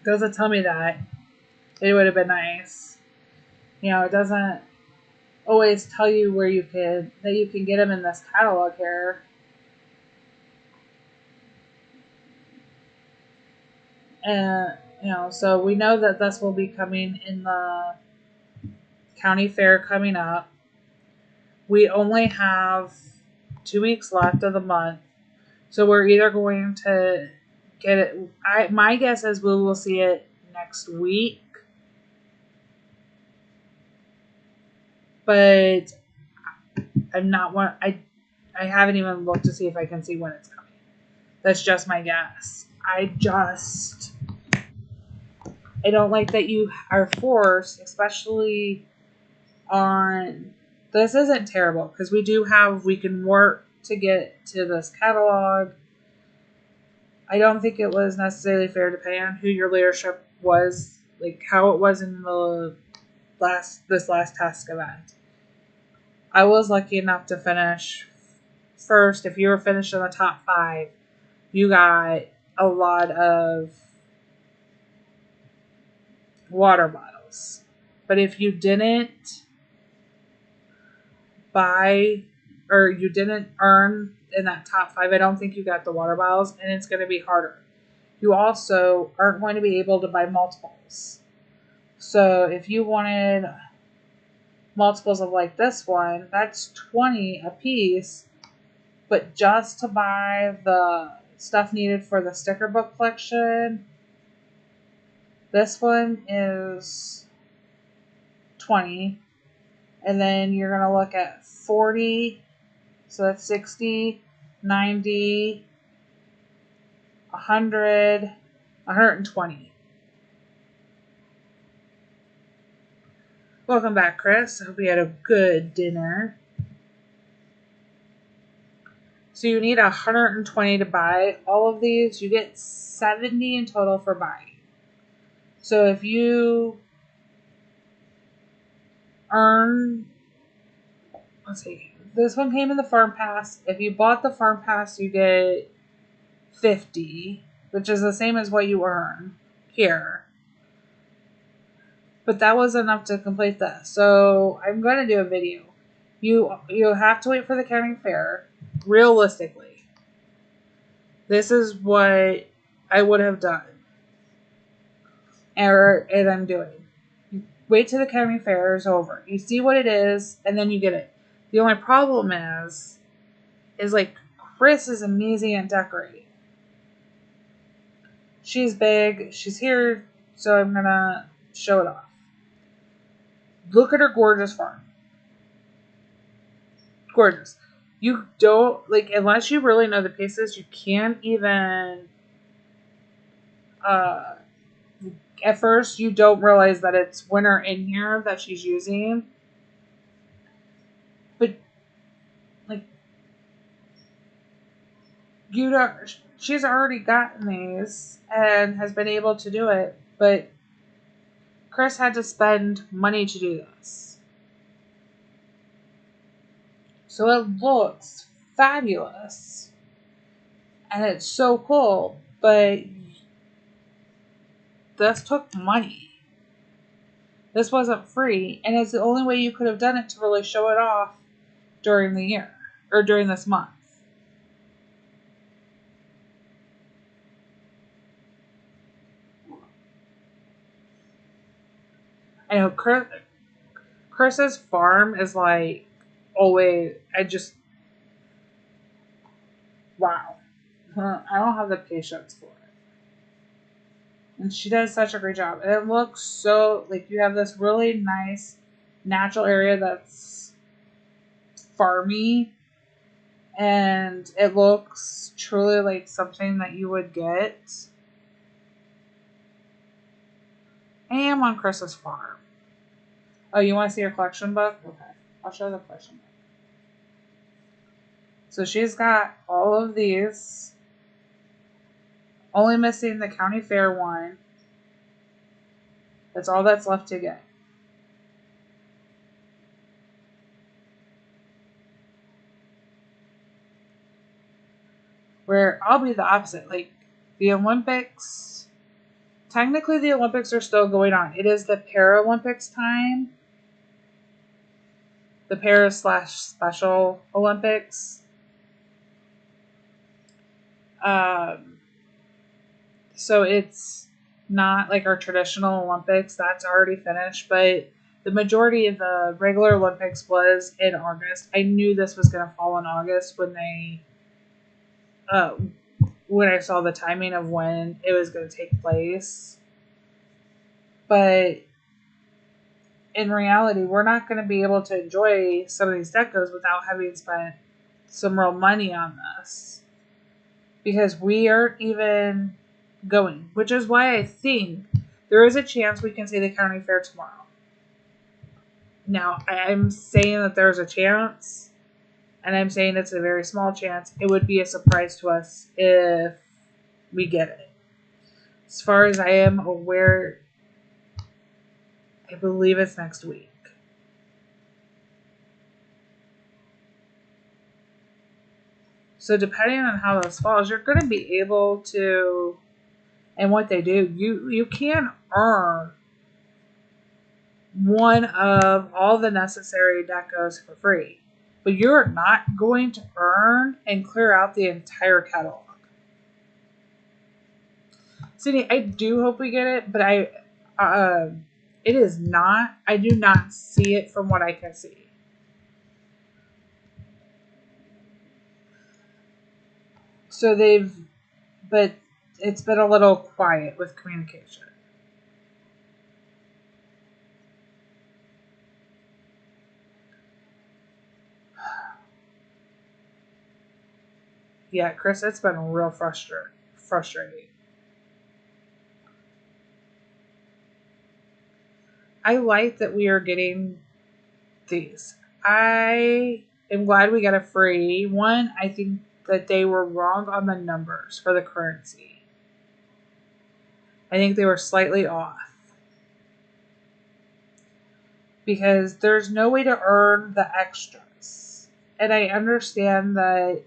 Doesn't tell me that. It would have been nice. You know, it doesn't always tell you where you can get them in this catalog here. And you know, so we know that this will be coming in the county fair coming up. We only have 2 weeks left of the month, so we're either going to get it. My guess is we will see it next week, but I'm not one. I haven't even looked to see if I can see when it's coming. That's just my guess. I don't like that you are forced, especially on. This isn't terrible because we can work to get to this catalog. I don't think it was necessarily fair to pay on who your leadership was, like how it was in this last task event. I was lucky enough to finish first. If you were finished in the top 5, you got a lot of water bottles. But if you didn't buy or you didn't earn in that top 5, I don't think you got the water bottles, and it's going to be harder. You also aren't going to be able to buy multiples. So if you wanted multiples of like this one, that's 20 a piece, but just to buy the stuff needed for the sticker book collection, this one is 20. And then you're going to look at 40, so that's 60, 90, 100, 120. Welcome back, Chris. I hope you had a good dinner. So you need 120 to buy all of these. You get 70 in total for buying. So if you earn, let's see, this one came in the farm pass. If you bought the farm pass, you get 50, which is the same as what you earn here. But that was enough to complete this. So I'm going to do a video. You have to wait for the county fair. Realistically, this is what I would have done. And I'm doing. Wait till the county fair is over. You see what it is, and then you get it. The only problem is like Chris is amazing at decorating. She's big. She's here, so I'm going to show it off. Look at her gorgeous farm. Gorgeous. You don't, like, unless you really know the pieces, you can't even, at first, you don't realize that it's winter in here that she's using. But, like, you don't, she's already gotten these and has been able to do it, but Chris had to spend money to do this. So it looks fabulous. And it's so cool, but this took money. This wasn't free, and it's the only way you could have done it to really show it off during the year, or during this month. I know Chris's farm is like always, wow. I don't have the patience for it. And she does such a great job. And it looks so, like, you have this really nice natural area that's farmy. And it looks truly like something that you would get. I am on Chris's farm. Oh, you want to see her collection book? Okay. I'll show the collection book. So she's got all of these. Only missing the county fair one. That's all that's left to get. Where I'll be the opposite. Like, the Olympics, technically the Olympics are still going on. It is the Paralympics time. The Para/Special Olympics. So it's not like our traditional Olympics. That's already finished. But the majority of the regular Olympics was in August. I knew this was going to fall in August when I saw the timing of when it was going to take place. But in reality, we're not going to be able to enjoy some of these decos without having spent some real money on this. Because we aren't even going. Which is why I think there is a chance we can see the county fair tomorrow. Now, I'm saying that there's a chance, and I'm saying it's a very small chance. It would be a surprise to us if we get it. As far as I am aware, I believe it's next week. So depending on how this falls, you're going to be able to, and what they do, you can earn one of all the necessary decos for free. But you're not going to earn and clear out the entire catalog. Sydney, I do hope we get it, but it is not. I do not see it from what I can see. So but it's been a little quiet with communication. Yeah, Chris, it's been real frustrating. I like that we are getting these. I am glad we got a free one. I think that they were wrong on the numbers for the currency. I think they were slightly off. Because there's no way to earn the extras. And I understand that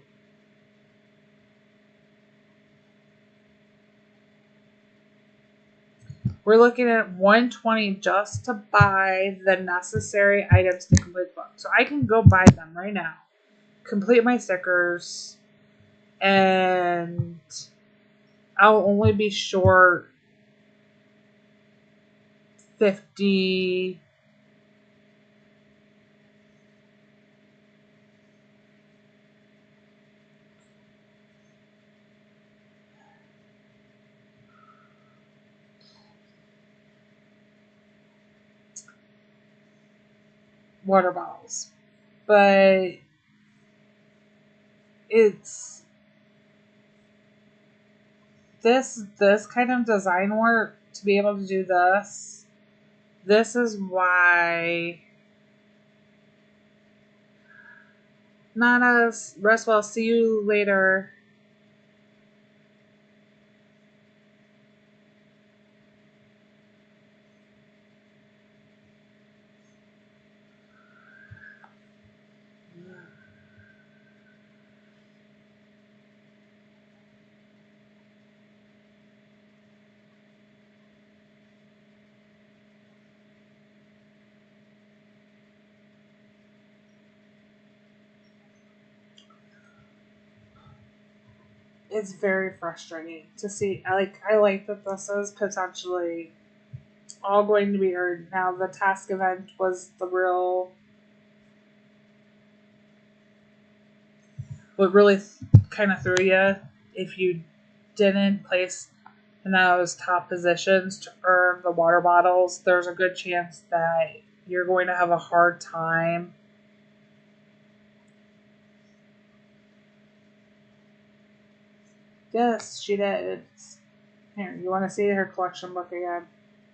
we're looking at $120 just to buy the necessary items to complete the book. So I can go buy them right now, complete my stickers, and I'll only be short 50. water bottles. But it's this kind of design work to be able to do this. This is why not us. Rest well. See you later. It's very frustrating to see. I like that this is potentially all going to be earned. Now the task event was the real what really kind of threw you if you didn't place in those top positions to earn the water bottles. There's a good chance that you're going to have a hard time. Yes, she did. Here, you want to see her collection book again?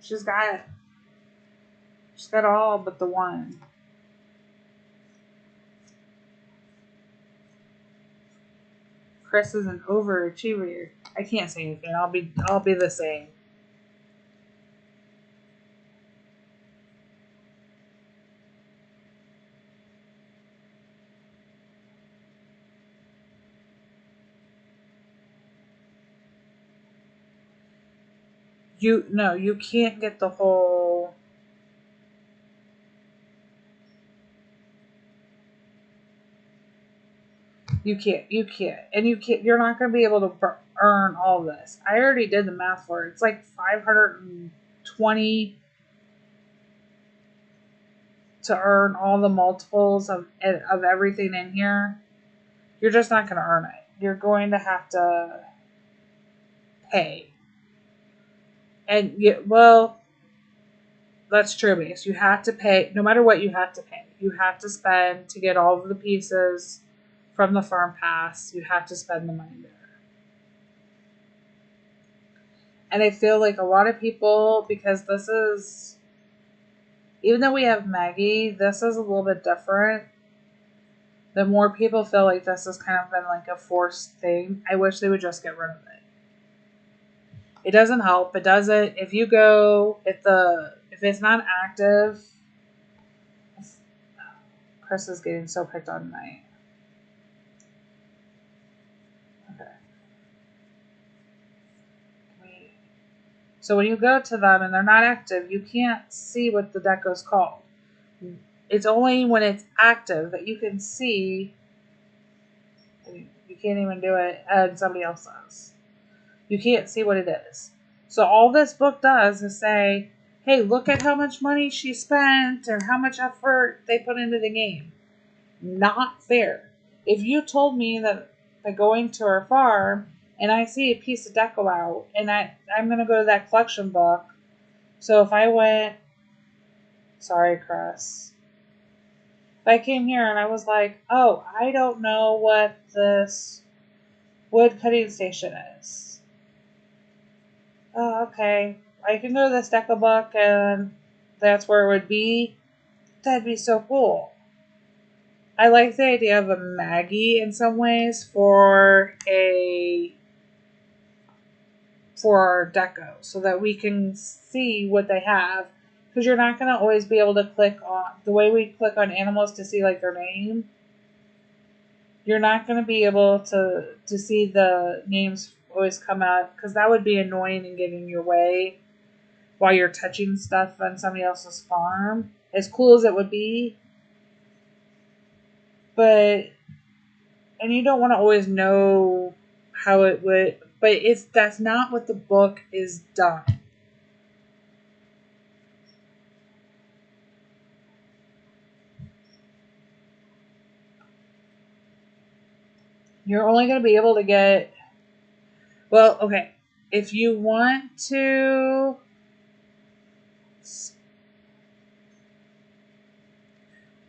She's got all but the one. Chris is an overachiever. I can't say anything. I'll be the same. You can't get the whole. You can't, and you're not going to be able to earn all this. I already did the math for it. It's like 520 to earn all the multiples of everything in here. You're just not going to earn it. You're going to have to pay. And that's true, because you have to pay. No matter what, you have to pay. You have to spend to get all of the pieces from the farm pass. You have to spend the money there. And I feel like a lot of people, because this is, even though we have Maggie, this is a little bit different. The more people feel like this has kind of been like a forced thing, I wish they would just get rid of it. It doesn't help. It doesn't. If you go, if it's not active, Chris is getting so picked on tonight. Okay. So when you go to them and they're not active, you can't see what the deck is called. It's only when it's active that you can see. You can't even do it, and somebody else does. You can't see what it is. So all this book does is say, hey, look at how much money she spent or how much effort they put into the game. Not fair. If you told me that by going to our farm and I see a piece of deco out and I'm going to go to that collection book. So if I went, sorry, Chris. If I came here and I was like, oh, I don't know what this wood cutting station is. Oh, okay. I can go to this deco book and that's where it would be. That'd be so cool. I like the idea of a Maggie in some ways for our deco, so that we can see what they have. Because you're not going to always be able to click on the way we click on animals to see like their name. You're not going to be able to see the names always come up, because that would be annoying and get in your way while you're touching stuff on somebody else's farm. As cool as it would be. But, and you don't want to always know how it would, but that's not what the book is done. You're only going to be able to get, well, okay, if you want to,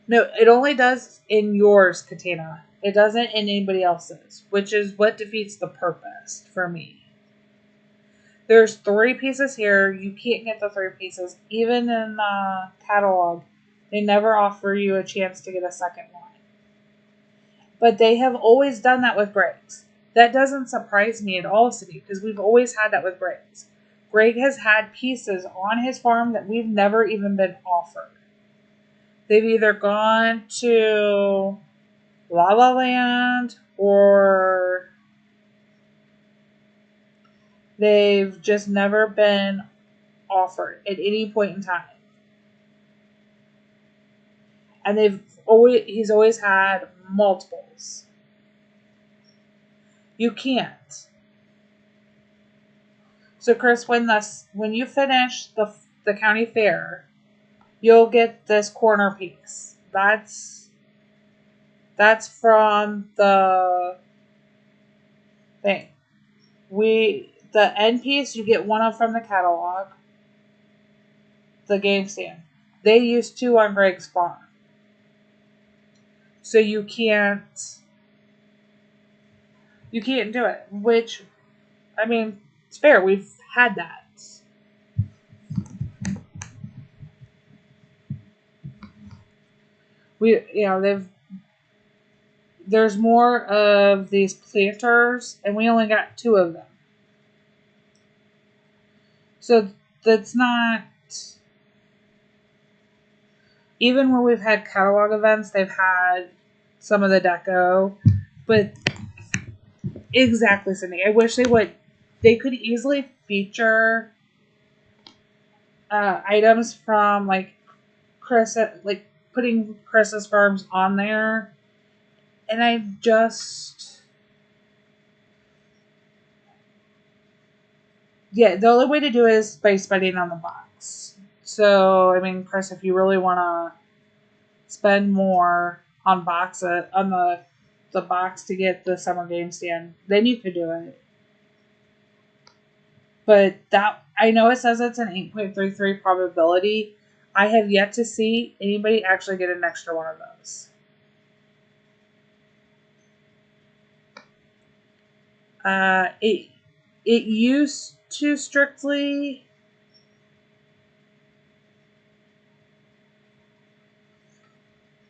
No, it only does in yours, Katana. It doesn't in anybody else's, which is what defeats the purpose for me. There's 3 pieces here. You can't get the 3 pieces. Even in the catalog, they never offer you a chance to get a second one. But they have always done that with Greg's. That doesn't surprise me at all, City, because we've always had that with Greg's. Greg has had pieces on his farm that we've never even been offered. They've either gone to La La Land or they've just never been offered at any point in time. And he's always had multiples. You can't. So Chris, when you finish the county fair, you'll get this corner piece. That's from the thing. The end piece, you get one of from the catalog. The game stand. They used 2 on Greg's farm. So you can't do it. Which, I mean, it's fair. We've had that. There's more of these planters, and we only got 2 of them. So that's not. Even when we've had catalog events, they've had some of the deco, but exactly, Cindy. I wish they would. They could easily feature items from Chris, putting Chris's farms on there, and I just, the only way to do it is by spending on the box. So I mean, Chris, if you really want to spend more on the box to get the summer game stand, then you could do it. But I know it says it's an 8.33 probability. I have yet to see anybody actually get an extra one of those. It used to strictly.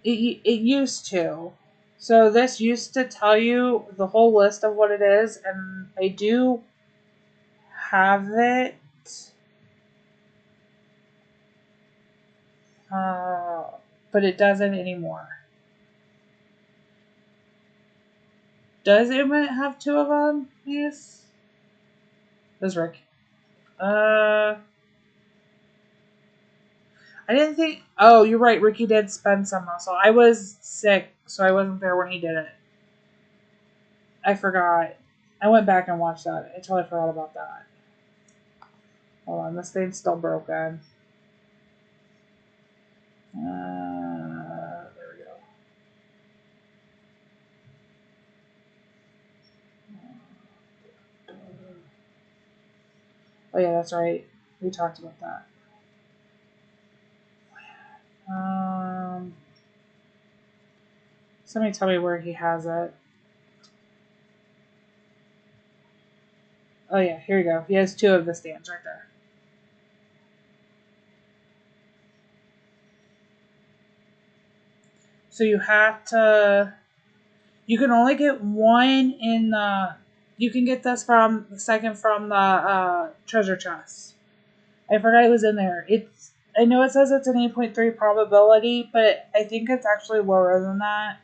It used to. So this used to tell you the whole list of what it is, and I do have it. But it doesn't anymore. Does it have 2 of them? Yes. Does Rick? I didn't think. Oh, you're right. Ricky did spend some muscle. I was sick, so I wasn't there when he did it. I forgot. I went back and watched that. I totally forgot about that. Hold on, this thing's still broken. There we go. Oh yeah, that's right. We talked about that. Somebody tell me where he has it. Oh yeah, here we go. He has 2 of the stands right there. So you can only get 1 in the, you can get this from the second from the treasure chest. I forgot it was in there. I know it says it's an 8.3 probability, but I think it's actually lower than that.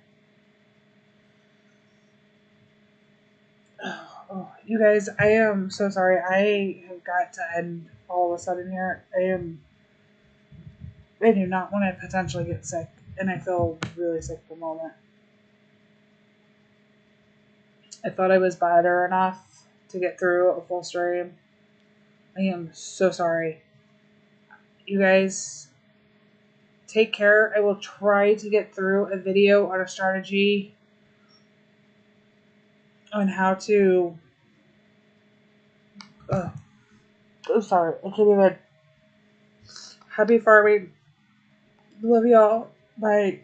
Oh, you guys, I am so sorry. I have got to end all of a sudden here. I do not want to potentially get sick, and I feel really sick at the moment. I thought I was better enough to get through a full stream. I am so sorry. You guys, take care. I will try to get through a video on a strategy on how to. I'm sorry. I can't even. Happy farming. Love y'all. Bye.